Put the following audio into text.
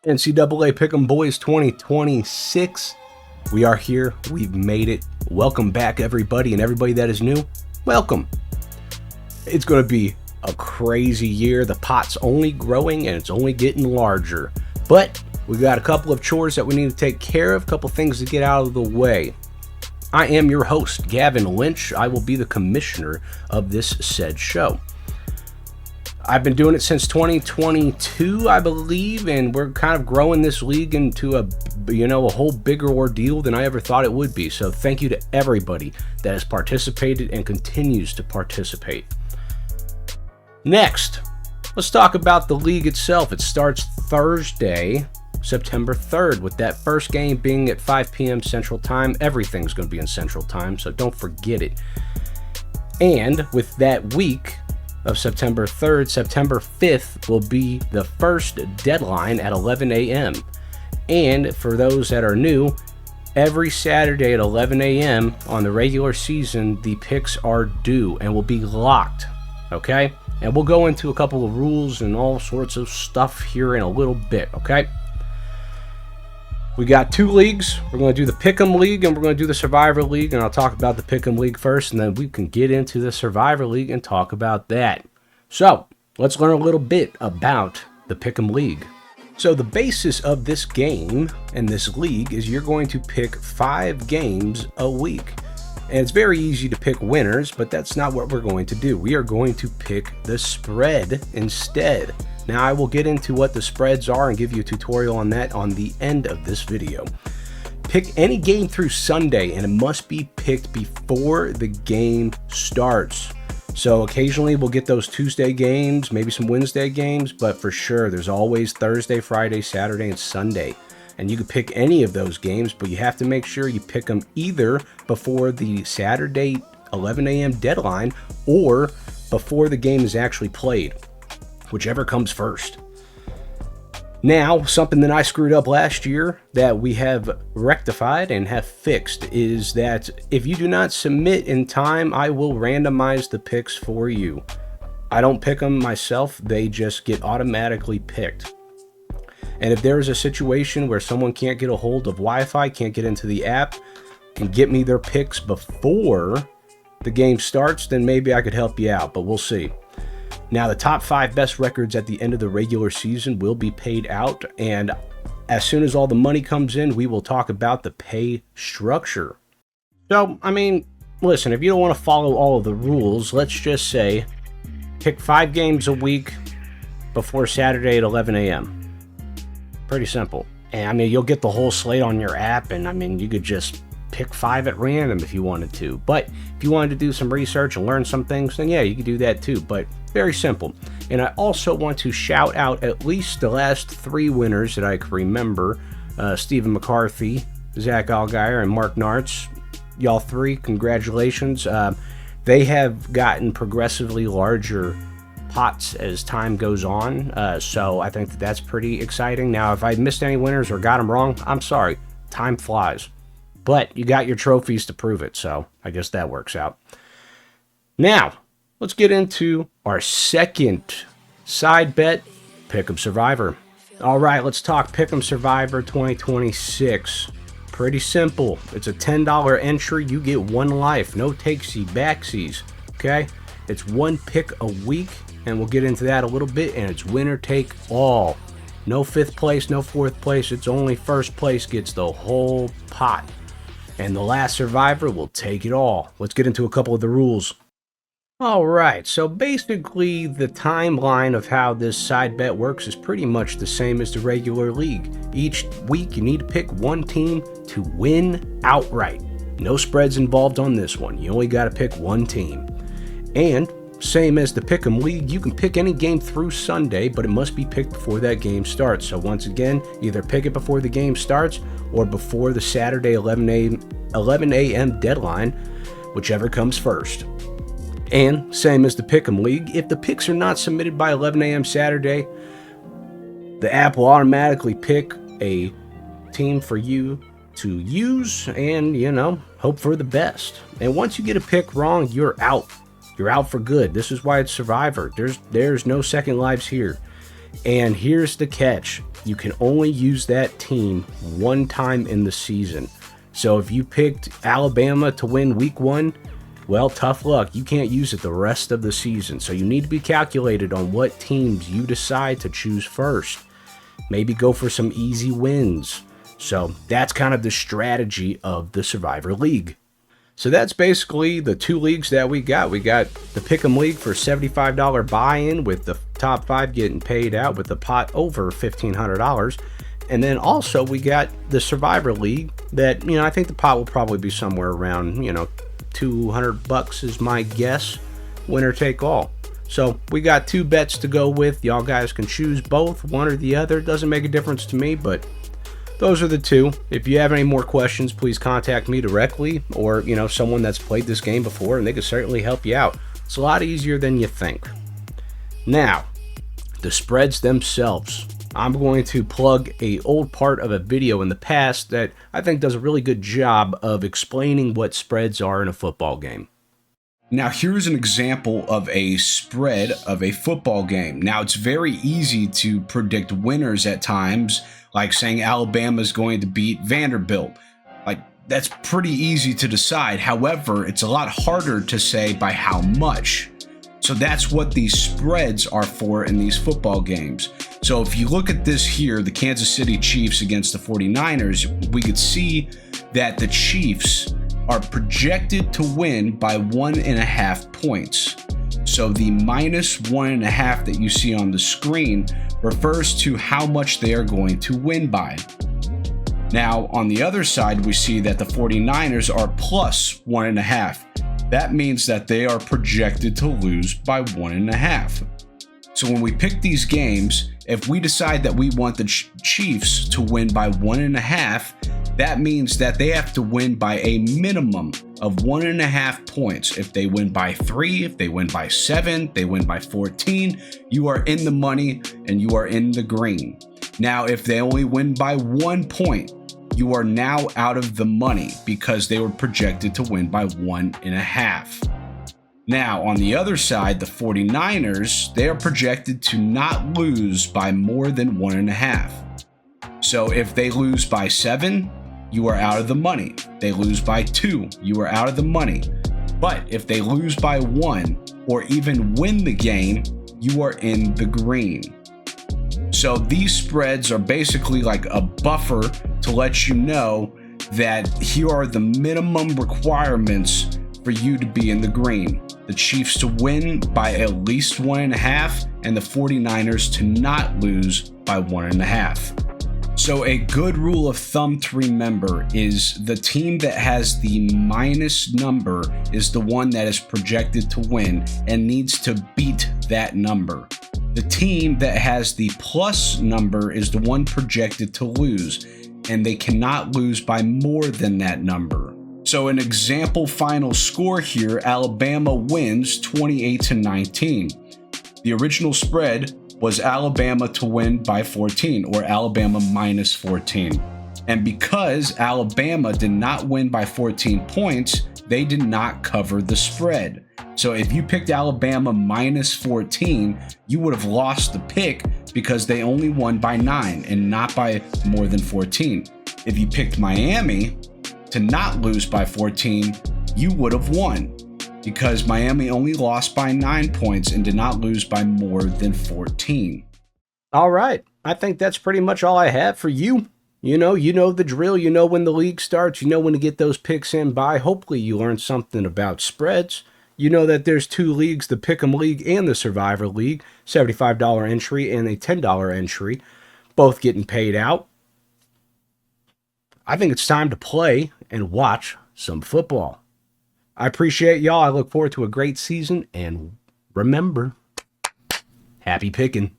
NCAA Pick'em Boys 2026. We are here. We've made it. Welcome back, everybody, and everybody that is new. Welcome. It's going to be a crazy year. The pot's only growing and it's only getting larger. But we got a couple of chores that we need to take care of, a couple things to get out of the way. I am your host, Gavin Lynch. I will be the commissioner of this said show. I've been doing it since 2022, I believe, and we're kind of growing this league into a whole bigger ordeal than I ever thought it would be. So thank you to everybody that has participated and continues to participate. Next, let's talk about the league itself. It starts Thursday, September 3rd, with that first game being at 5 p.m. Central Time. Everything's going to be in Central Time, so don't forget it. And with that week of September 3rd, September 5th will be the first deadline at 11 a.m. And for those that are new, every Saturday at 11 a.m. on the regular season, the picks are due and will be locked, okay? And we'll go into a couple of rules and all sorts of stuff here in a little bit, okay? We got two leagues. We're going to do the Pick'em League and we're going to do the Survivor League, and I'll talk about the Pick'em League first, and then we can get into the Survivor League and talk about that. So, let's learn a little bit about the Pick'em League. So, the basis of this game and this league is you're going to pick 5 games a week. And it's very easy to pick winners, but that's not what we're going to do. We are going to pick the spread instead. Now, I will get into what the spreads are and give you a tutorial on that on the end of this video. Pick any game through Sunday, and it must be picked before the game starts. So occasionally we'll get those Tuesday games, maybe some Wednesday games, but for sure there's always Thursday, Friday, Saturday, and Sunday. And you can pick any of those games, but you have to make sure you pick them either before the Saturday 11 a.m. deadline or before the game is actually played. Whichever comes first. Now, something that I screwed up last year that we have rectified and have fixed is that if you do not submit in time, I will randomize the picks for you. I don't pick them myself, they just get automatically picked. And if there is a situation where someone can't get a hold of Wi-Fi, can't get into the app, can get me their picks before the game starts, then maybe I could help you out, but we'll see. Now, the top 5 best records at the end of the regular season will be paid out, and as soon as all the money comes in, we will talk about the pay structure. So, listen, if you don't want to follow all of the rules, let's just say pick 5 games a week before Saturday at 11 a.m. Pretty simple. And you'll get the whole slate on your app, and you could just pick 5 at random if you wanted to. But if you wanted to do some research and learn some things, then yeah, you could do that too. But very simple. And I also want to shout out at least the last 3 winners that I can remember. Stephen McCarthy, Zach Allgaier, and Mark Nartz. Y'all 3, congratulations. They have gotten progressively larger pots as time goes on. So I think that's pretty exciting. Now, if I missed any winners or got them wrong, I'm sorry. Time flies. But you got your trophies to prove it, so I guess that works out. Now, let's get into our second side bet, Pick'em Survivor. All right, let's talk Pick'em Survivor 2026. Pretty simple. It's a $10 entry. You get 1 life. No takesy backsies, okay? It's 1 pick a week, and we'll get into that a little bit, and it's winner take all. No 5th place, no 4th place. It's only 1st place gets the whole pot. And the last survivor will take it all. Let's get into a couple of the rules. Alright, so basically the timeline of how this side bet works is pretty much the same as the regular league. Each week you need to pick 1 team to win outright. No spreads involved on this one. You only got to pick 1 team. And same as the Pick'em League, you can pick any game through Sunday, but it must be picked before that game starts. So once again, either pick it before the game starts or before the Saturday 11 a.m. deadline, whichever comes first. And same as the Pick'em League, if the picks are not submitted by 11 a.m. Saturday, the app will automatically pick a team for you to use and, hope for the best. And once you get a pick wrong, you're out. You're out for good. This is why it's Survivor. There's no second lives here. And here's the catch. You can only use that team one time in the season. So if you picked Alabama to win week 1, well, tough luck. You can't use it the rest of the season. So you need to be calculated on what teams you decide to choose first. Maybe go for some easy wins. So that's kind of the strategy of the Survivor League. So that's basically the 2 leagues that we got. We got the Pick'em League for $75 buy-in with the top 5 getting paid out with the pot over $1,500. And then also we got the Survivor League that, I think the pot will probably be somewhere around, $200 is my guess. Winner take all. So we got 2 bets to go with. Y'all guys can choose both, one or the other. Doesn't make a difference to me, but those are the 2. If you have any more questions, please contact me directly or, someone that's played this game before, and they can certainly help you out. It's a lot easier than you think. Now, the spreads themselves. I'm going to plug a old part of a video in the past that I think does a really good job of explaining what spreads are in a football game. Now, here's an example of a spread of a football game. Now, it's very easy to predict winners at times, like saying Alabama's going to beat Vanderbilt. That's pretty easy to decide. However, it's a lot harder to say by how much. So that's what these spreads are for in these football games. So if you look at this here, the Kansas City Chiefs against the 49ers, we could see that the Chiefs are projected to win by 1.5 points. So the minus 1.5 that you see on the screen refers to how much they are going to win by. Now, on the other side, we see that the 49ers are plus 1.5. That means that they are projected to lose by 1.5. So when we pick these games, if we decide that we want the Chiefs to win by 1.5, that means that they have to win by a minimum of 1.5 points. If they win by 3, if they win by 7, they win by 14, you are in the money and you are in the green. Now, if they only win by 1 point, you are now out of the money because they were projected to win by 1.5. Now, on the other side, the 49ers, they are projected to not lose by more than 1.5. So if they lose by 7, you are out of the money. They lose by 2, you are out of the money. But if they lose by 1 or even win the game, you are in the green. So these spreads are basically like a buffer to let you know that here are the minimum requirements for you to be in the green. The Chiefs to win by at least 1.5 and the 49ers to not lose by 1.5. So a good rule of thumb to remember is the team that has the minus number is the one that is projected to win and needs to beat that number. The team that has the plus number is the one projected to lose, and they cannot lose by more than that number. So an example final score here, Alabama wins 28-19. The original spread was Alabama to win by 14 or Alabama minus 14. And because Alabama did not win by 14 points, they did not cover the spread. So if you picked Alabama minus 14, you would have lost the pick because they only won by 9 and not by more than 14. If you picked Miami to not lose by 14, you would have won because Miami only lost by 9 points and did not lose by more than 14. All right. I think that's pretty much all I have for you. You know the drill. You know when the league starts. You know when to get those picks in by. Hopefully you learned something about spreads. You know that there's 2 leagues, the Pick'em League and the Survivor League, $75 entry and a $10 entry, both getting paid out. I think it's time to play and watch some football. I appreciate y'all. I look forward to a great season. And remember, happy picking.